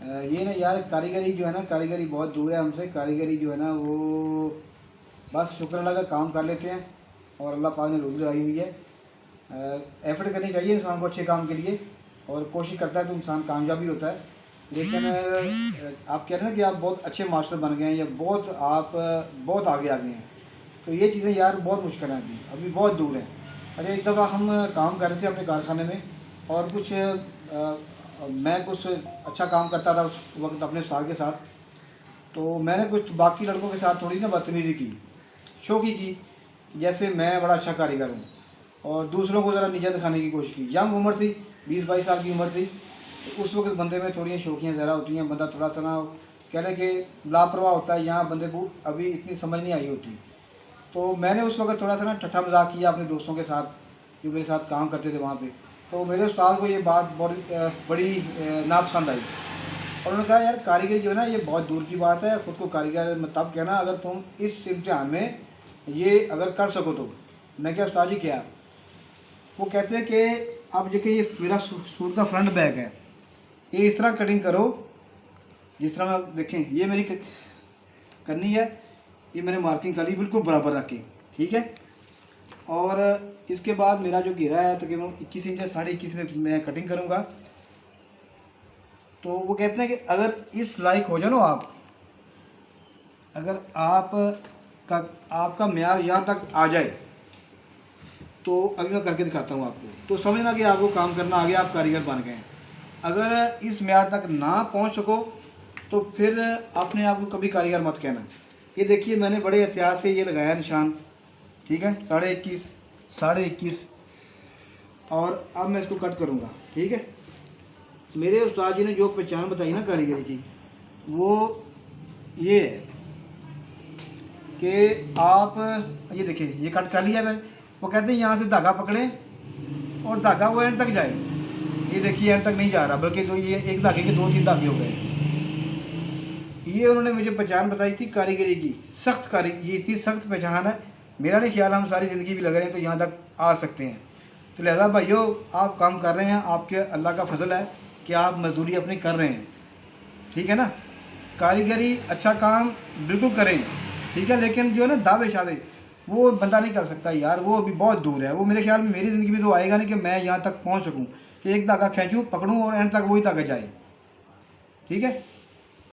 ये ना यार कारीगरी जो है ना, कारीगरी बहुत दूर है हमसे। कारीगरी जो है ना वो बस शुक्र अल्लाह का काम कर लेते हैं और अल्लाह पाक ने रोज़ी लगाई हुई है। एफर्ट करनी चाहिए इंसान को अच्छे काम के लिए, और कोशिश करता है तो इंसान कामयाब भी होता है। लेकिन आप कह रहे हैं ना कि आप बहुत अच्छे मास्टर बन गए हैं या आप बहुत आगे आ गए हैं, तो ये चीज़ें यार बहुत मुश्किल हैं, अभी अभी बहुत दूर हैं। अरे एक दफ़ा हम काम कर रहे थे अपने कारखाने में, और मैं कुछ अच्छा काम करता था उस वक्त अपने साल के साथ। तो मैंने कुछ बाकी लड़कों के साथ थोड़ी ना बदतमीज़ी की, शौकी की, जैसे मैं बड़ा अच्छा कारीगर हूँ, और दूसरों को ज़रा नीचा दिखाने की कोशिश की। यंग उम्र थी, 20-22 साल की उम्र थी, तो उस वक्त बंदे में थोड़ी शौकियाँ ज़्यादा होती हैं। बंदा थोड़ा सा ना कह लें कि लापरवाह होता है, यहाँ बंदे को अभी इतनी समझ नहीं आई होती। तो मैंने उस वक्त थोड़ा सा ना ठट्ठा मजाक किया अपने दोस्तों के साथ जो मेरे साथ काम करते थे वहाँ पे। तो मेरे उस्ताद को ये बात बड़ी नापसंद आई, और उन्होंने कहा यार कारीगरी जो है ना ये बहुत दूर की बात है, ख़ुद को कारीगर मत तब कहना अगर तुम इस इम्तिहान में ये अगर कर सको तो। मैं क्या उस्ताद जी क्या? वो कहते हैं कि आप देखिए ये मेरा सूट का फ्रंट बैक है, ये इस तरह कटिंग करो जिस तरह आप देखें, ये मेरी करनी है, ये मैंने मार्किंग करी बिल्कुल बराबर रख के, ठीक है। और इसके बाद मेरा जो घेरा है तकरीबन 21 इंच है, 21.5 में मैं कटिंग करूँगा। तो वो कहते हैं कि अगर इस लायक हो जाओ ना आप, अगर आपका म्यार यहाँ तक आ जाए तो अभी मैं करके दिखाता हूँ आपको, तो समझना कि आपको काम करना आ गया, आप कारीगर बन गए। अगर इस म्यार तक ना पहुँच सको तो फिर अपने आप को कभी कारीगर मत कहना। ये देखिए मैंने बड़े एहतियात से ये लगाया निशान, ठीक है, 21.5। और अब मैं इसको कट करूँगा, ठीक है। मेरे उस्ताद जी ने जो पहचान बताई ना कारीगरी की, वो ये है कि आप ये देखिए ये कट कर लिया मैंने। वो कहते हैं यहाँ से धागा पकड़ें और धागा वो एंड तक जाए। ये देखिए एंड तक नहीं जा रहा, बल्कि तो ये एक धागे के 2-3 धागे हो गए। ये उन्होंने मुझे पहचान बताई थी कारीगरी की, सख्त कारीगरी, ये इतनी सख्त पहचान है। मेरा नहीं ख्याल हम सारी ज़िंदगी भी लगे रहे हैं तो यहाँ तक आ सकते हैं। तो लिहाजा भाइयों आप काम कर रहे हैं, आपके अल्लाह का फजल है कि आप मजदूरी अपनी कर रहे हैं, ठीक है ना। कारीगरी अच्छा काम बिल्कुल करें, ठीक है, लेकिन जो है ना दावे शावे वो बंदा नहीं कर सकता यार, वो अभी बहुत दूर है। वो मेरे ख्याल में मेरी ज़िंदगी में तो आएगा नहीं कि मैं यहाँ तक पहुँच सकूँ कि एक धागा खींचूँ, पकड़ूँ और एंड तक वही धागा जाए, ठीक है।